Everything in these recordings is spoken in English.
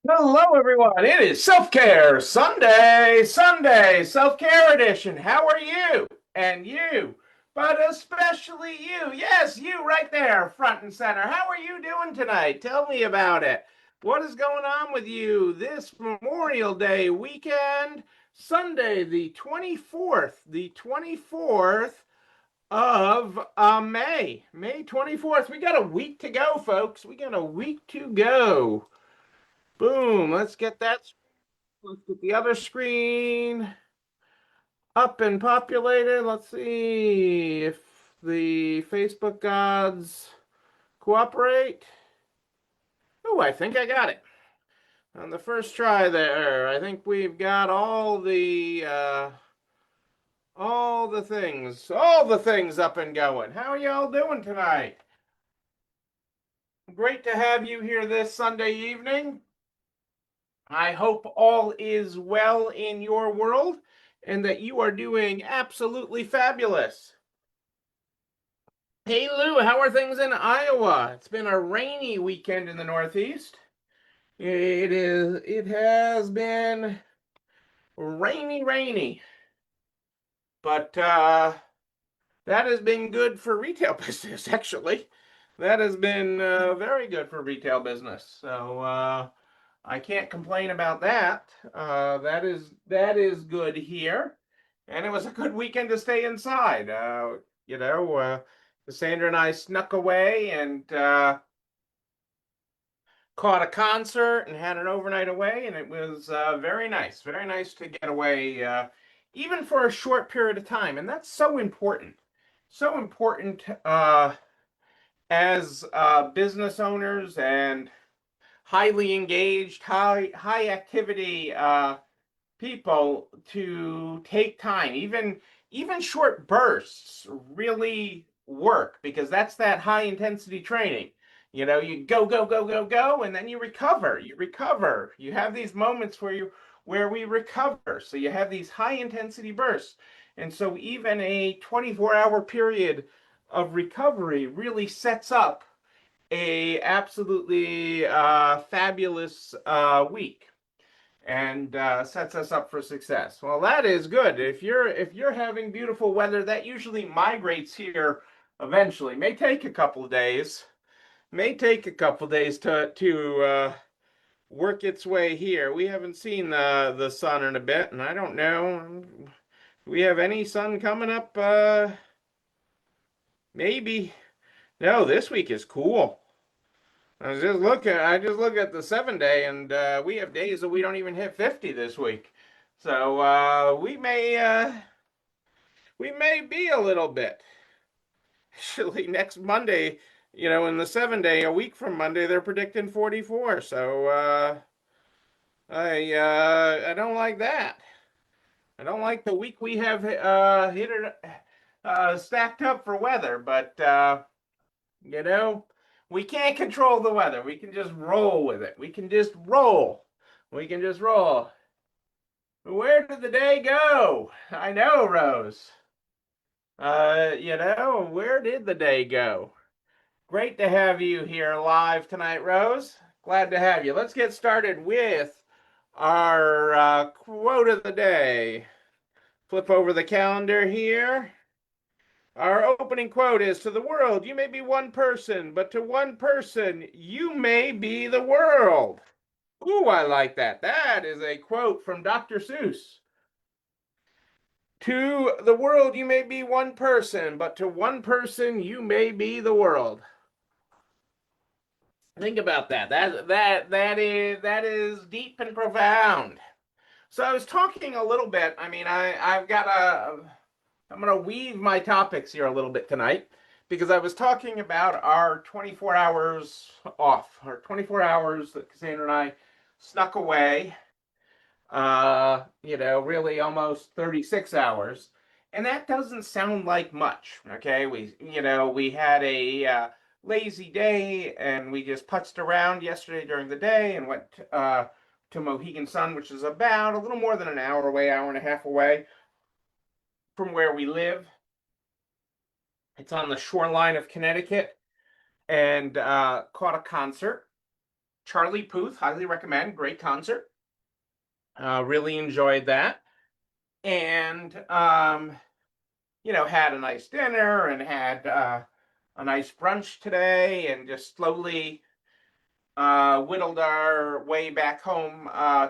Hello, everyone. It is Self-Care Sunday, Self-Care Edition. How are you? And you, but especially you. Yes, you right there, front and center. How are you doing tonight? Tell me about it. What is going on with you this Memorial Day weekend? Sunday, the 24th of May 24th. We got a week to go, folks. We got a week to go. Boom. Let's get that. Let's get the other screen up and populated. Let's see if the Facebook gods cooperate. Oh, I think I got it. On the first try there, I think we've got all the things up and going. How are y'all doing tonight? Great to have you here this Sunday evening. I hope all is well in your world and that you are doing absolutely fabulous. Hey Lou, how are things in Iowa? It's been a rainy weekend in the Northeast. It has been rainy, but that has been good for retail business, actually. That has been very good for retail business. So I can't complain about that. That is good here, and it was a good weekend to stay inside. You know, Cassandra and I snuck away and caught a concert and had an overnight away, and it was very nice to get away, even for a short period of time, and that's so important as business owners and highly engaged, high activity people to take time. Even short bursts really work because that's that high intensity training. You know, you go, and then you recover. You recover. You have these moments where we recover. So you have these high intensity bursts. And so even a 24-hour period of recovery really sets up a absolutely fabulous week and sets us up for success. Well, that is good. If you're having beautiful weather, that usually migrates here eventually. May take a couple of days. May take a couple of days to work its way here. We haven't seen the sun in a bit, and I don't know. Do we have any sun coming up? Maybe. No, this week is cool. I just look at the 7 day, and we have days that we don't even hit 50 this week. So we may be a little bit. Actually, next Monday, in the 7 day, a week from Monday, they're predicting 44. So I don't like that. I don't like the week we have hit it stacked up for weather, but you know, we can't control the weather. We can just roll with it. We can just roll. We can just roll. Where did the day go? I know, Rose. Where did the day go? Great to have you here live tonight, Rose. Glad to have you. Let's get started with our quote of the day. Flip over the calendar here. Our opening quote is: To the world, you may be one person, but to one person, you may be the world. Ooh, I like that. That is a quote from Dr. Seuss. To the world, you may be one person, but to one person, you may be the world. Think about that. That is deep and profound. So I was talking a little bit. I mean, I'm gonna weave my topics here a little bit tonight because I was talking about our 24 hours off, our 24 hours that Cassandra and I snuck away. Really almost 36 hours, and that doesn't sound like much. Okay, we had a lazy day, and we just putzed around yesterday during the day, and went to Mohegan Sun, which is about a little more than an hour away, hour and a half away from where we live. It's on the shoreline of Connecticut, and caught a concert. Charlie Puth, highly recommend. Great concert. Really enjoyed that. And, had a nice dinner and had a nice brunch today and just slowly whittled our way back home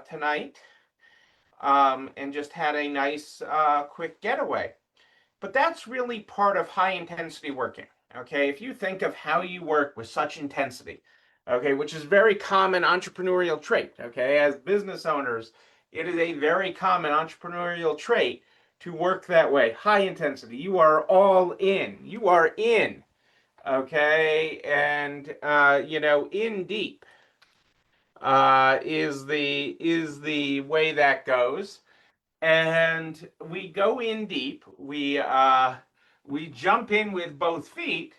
tonight, and just had a nice quick getaway. But that's really part of high intensity working. Okay, if you think of how you work with such intensity, okay, which is very common entrepreneurial trait. Okay, as business owners, it is a very common entrepreneurial trait to work that way. High intensity. You are all in. You are in. Okay, and in deep is the way that goes, and we go in deep. We jump in with both feet,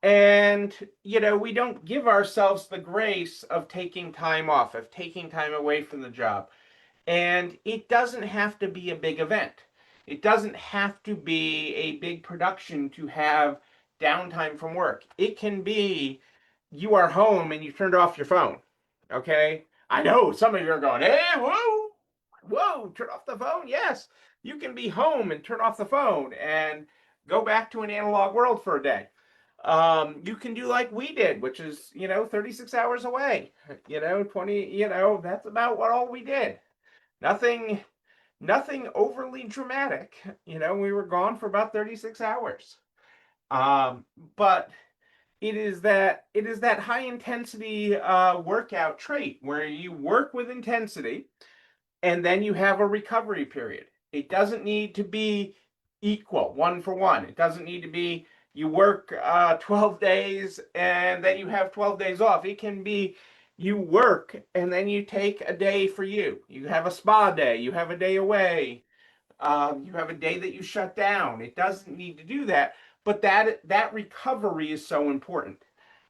and we don't give ourselves the grace of taking time off, of taking time away from the job. And it doesn't have to be a big event. It doesn't have to be a big production to have downtime from work. It can be you are home and you turned off your phone. Okay? I know some of you are going, hey, whoa, whoa, turn off the phone. Yes, you can be home and turn off the phone and go back to an analog world for a day. You can do like we did, which is, 36 hours away, 20, that's about what all we did. Nothing, nothing overly dramatic. We were gone for about 36 hours. But it is that high intensity workout trait where you work with intensity and then you have a recovery period. It doesn't need to be equal, one for one. It doesn't need to be you work 12 days and then you have 12 days off. It can be you work and then you take a day for you. You have a spa day, you have a day away, you have a day that you shut down. It doesn't need to do that, but that recovery is so important.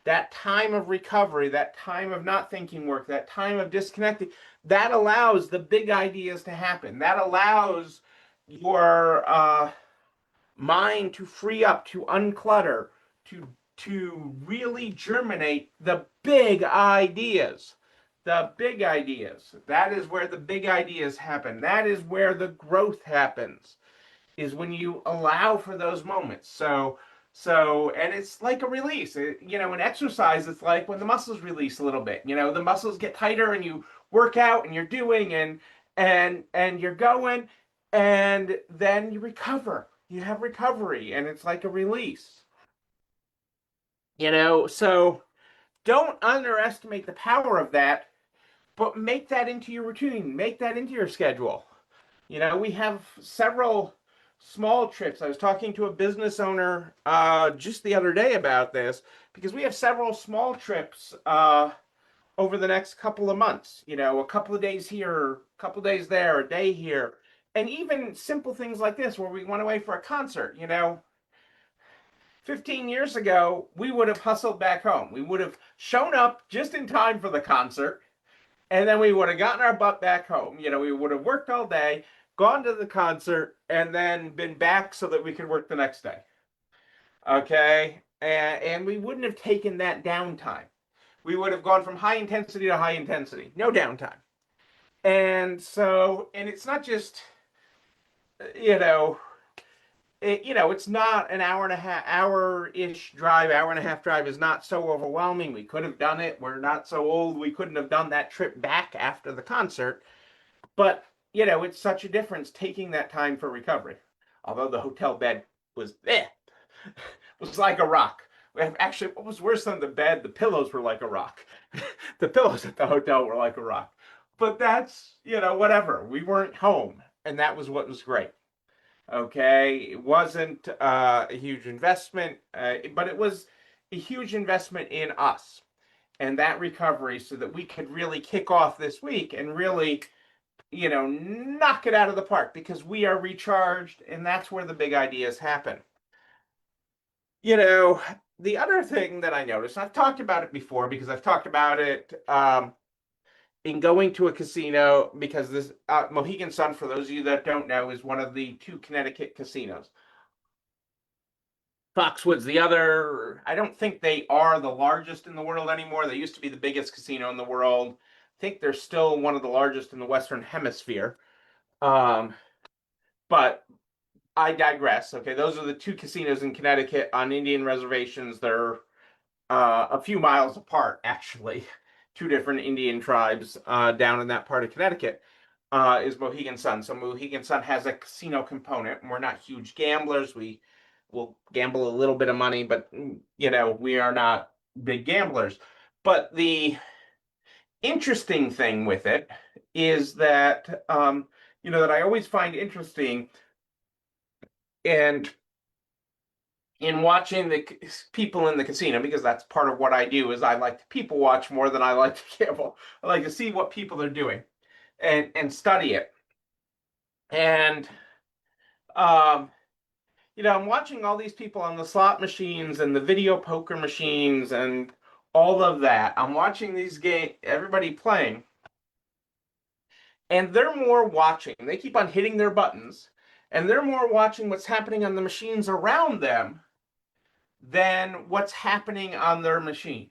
That time of recovery, that time of not thinking work, that time of disconnecting, that allows the big ideas to happen. That allows your mind to free up, to unclutter, to really germinate the big ideas. The big ideas. That is where the big ideas happen. That is where the growth happens, is when you allow for those moments. And it's like a release. In exercise, it's like when the muscles release a little bit. The muscles get tighter, and you work out, and you're doing, and you're going, and then you recover. You have recovery, and it's like a release. So don't underestimate the power of that, but make that into your routine, make that into your schedule. We have several small trips. I was talking to a business owner just the other day about this, because we have several small trips over the next couple of months. A couple of days here, a couple of days there, a day here. And even simple things like this, where we went away for a concert. 15 years ago, we would have hustled back home. We would have shown up just in time for the concert, and then we would have gotten our butt back home. We would have worked all day, gone to the concert, and then been back so that we could work the next day. Okay? And we wouldn't have taken that downtime. We would have gone from high intensity to high intensity. No downtime. And it's not just, you know, it's not an hour-ish drive, hour and a half drive is not so overwhelming. We could have done it. We're not so old. We couldn't have done that trip back after the concert. But, it's such a difference taking that time for recovery. Although the hotel bed was was like a rock. Actually, what was worse than the bed? The pillows were like a rock. The pillows at the hotel were like a rock. But that's, whatever. We weren't home, and that was what was great. Okay, it wasn't a huge investment, but it was a huge investment in us and that recovery, so that we could really kick off this week and really, knock it out of the park, because we are recharged, and that's where the big ideas happen. The other thing that I noticed, I've talked about it before because I've talked about it in going to a casino, because this Mohegan Sun, for those of you that don't know, is one of the two Connecticut casinos. Foxwoods, the other, I don't think they are the largest in the world anymore. They used to be the biggest casino in the world. I think they're still one of the largest in the Western Hemisphere. Um, but I digress. Okay, those are the two casinos in Connecticut on Indian reservations. They're a few miles apart, actually. Two different Indian tribes down in that part of Connecticut is Mohegan Sun. So Mohegan Sun has a casino component, and we're not huge gamblers. We will gamble a little bit of money, but we are not big gamblers. But the interesting thing with it is that that I always find interesting, and in watching the people in the casino, because that's part of what I do, is I like to people watch more than I like to gamble. I like to see what people are doing and study it. And um, I'm watching all these people on the slot machines and the video poker machines and all of that. I'm watching these game everybody playing, and they're more watching. They keep on hitting their buttons, and they're more watching what's happening on the machines around them than what's happening on their machine.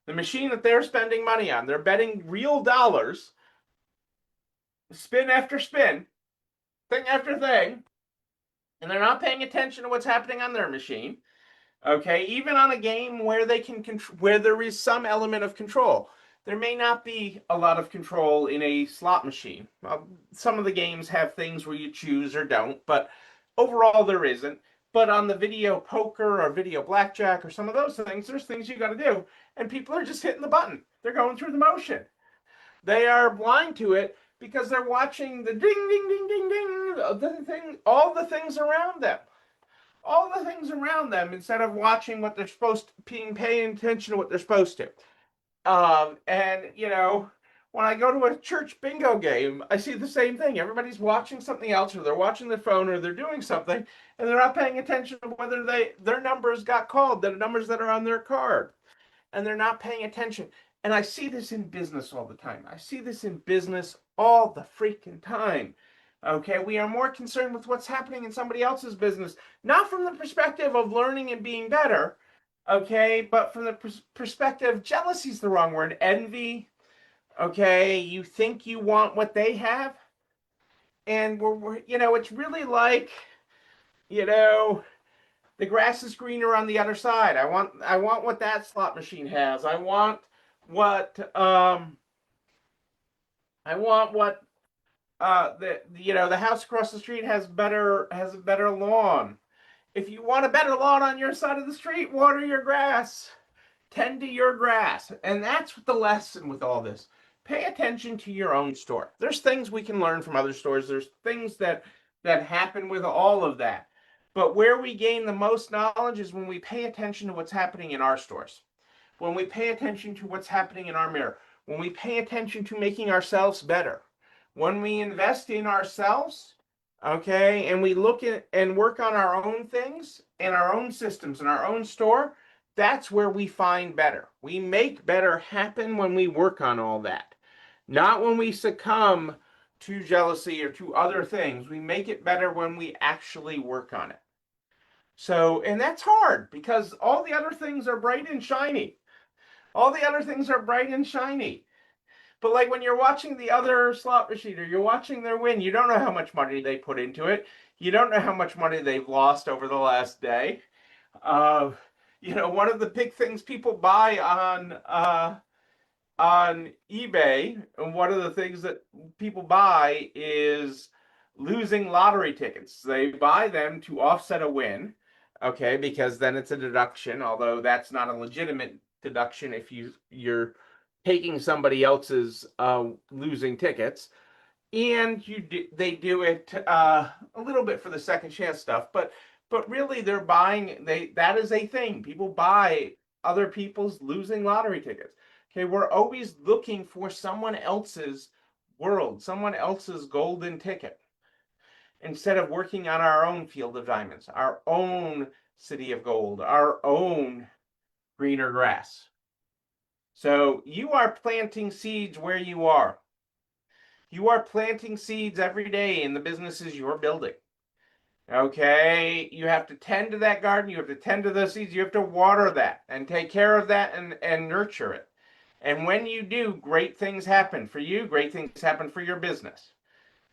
The machine that they're spending money on, they're betting real dollars, spin after spin, thing after thing, and they're not paying attention to what's happening on their machine. Okay, even on a game where they can where there is some element of control, there may not be a lot of control in a slot machine. Some of the games have things where you choose or don't, but overall there isn't. But on the video poker or video blackjack or some of those things, there's things you got to do, and people are just hitting the button. They're going through the motion. They are blind to it because they're watching the ding, ding, ding, ding, ding, the thing, all the things around them. All the things around them instead of watching what they're supposed to, paying attention to what they're supposed to. And when I go to a church bingo game, I see the same thing. Everybody's watching something else, or they're watching their phone, or they're doing something, and they're not paying attention to whether their numbers got called, the numbers that are on their card, and they're not paying attention. And I see this in business all the time. I see this in business all the freaking time. Okay, we are more concerned with what's happening in somebody else's business, not from the perspective of learning and being better, okay, but from the perspective, jealousy is the wrong word, envy, okay, you think you want what they have, and it's really like, you know, the grass is greener on the other side. I want what that slot machine has. What I want what the house across the street has a better lawn. If you want a better lawn on your side of the street, water your grass. Tend to your grass. And that's the lesson with all this. Pay attention to your own store. There's things we can learn from other stores. There's things that happen with all of that. But where we gain the most knowledge is when we pay attention to what's happening in our stores. When we pay attention to what's happening in our mirror. When we pay attention to making ourselves better. When we invest in ourselves, okay, and we look at and work on our own things and our own systems and our own store, that's where we find better. We make better happen when we work on all that, not when we succumb to jealousy or to other things. We make it better when we actually work on it. So, and that's hard because all the other things are bright and shiny. All the other things are bright and shiny. But like when you're watching the other slot machine or you're watching their win, you don't know how much money they put into it. You don't know how much money they've lost over the last day. Uh, one of the big things people buy on eBay, and one of the things that people buy is losing lottery tickets. They buy them to offset a win, okay, because then it's a deduction, although that's not a legitimate deduction if you're taking somebody else's losing tickets. And they do it a little bit for the second chance stuff, but really they're buying that is a thing. People buy other people's losing lottery tickets. Okay, we're always looking for someone else's world, someone else's golden ticket, instead of working on our own field of diamonds, our own city of gold, our own greener grass. So you are planting seeds where you are. You are planting seeds every day in the businesses you're building. Okay, you have to tend to that garden, you have to tend to the seeds, you have to water that and take care of that and nurture it. And when you do, great things happen for you, great things happen for your business.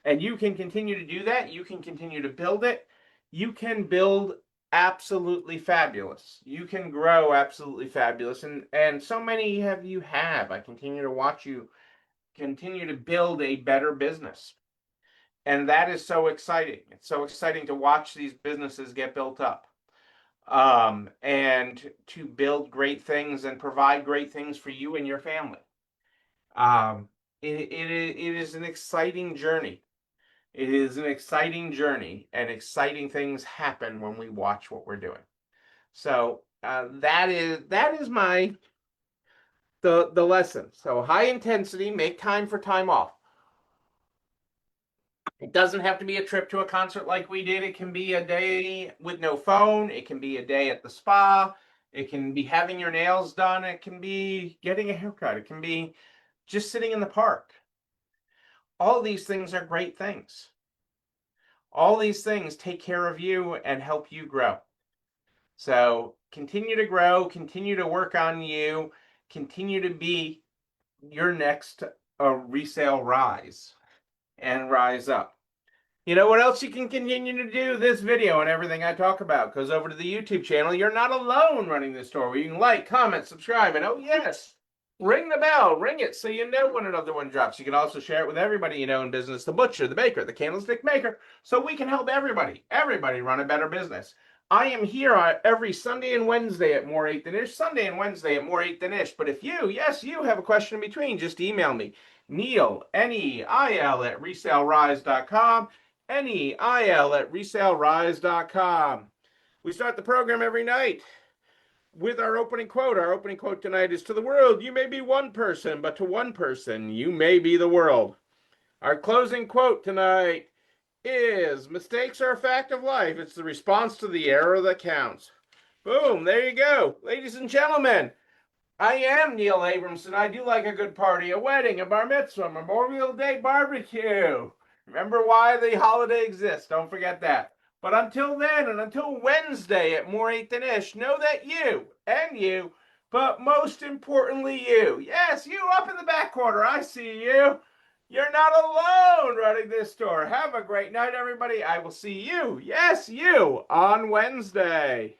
And you can continue to do that, you can continue to build it. You can build absolutely fabulous. You can grow absolutely fabulous. And so many of you have. I continue to watch you continue to build a better business. And that is so exciting. It's so exciting to watch these businesses get built up, and to build great things and provide great things for you and your family. It is an exciting journey. It is an exciting journey, and exciting things happen when we watch what we're doing. So that is my the lesson. So high intensity, make time for time off. It doesn't have to be a trip to a concert like we did. It can be a day with no phone. It can be a day at the spa. It can be having your nails done. It can be getting a haircut. It can be just sitting in the park. All these things are great things. All these things take care of you and help you grow. So continue to grow, continue to work on you, continue to be your next resale rise and rise up. You know what else you can continue to do? This video and everything I talk about goes over to the YouTube channel. You're not alone running this store, where you can like, comment, subscribe, and oh yes, ring the bell, ring it so you know when another one drops. You can also share it with everybody you know in business, the butcher, the baker, the candlestick maker, so we can help everybody run a better business. I am here every Sunday and Wednesday at More 8 Than Ish, Sunday and Wednesday at More 8 Than Ish. But if you, yes, you have a question in between, just email me, Neil, Neil, at resalerise.com. Neil at resalerise.com. We start the program every night with our opening quote. Our opening quote tonight is, "To the world, you may be one person, but to one person, you may be the world." Our closing quote tonight is, "Mistakes are a fact of life. It's the response to the error that counts." Boom, there you go. Ladies and gentlemen, I am Neil Abramson. I do like a good party, a wedding, a bar mitzvah, Memorial Day barbecue. Remember why the holiday exists. Don't forget that. But until then, and until Wednesday at More 8 Than Ish, know that you, but most importantly you, yes, you up in the back corner, I see you. You're not alone running this store. Have a great night, everybody. I will see you, yes, you, on Wednesday.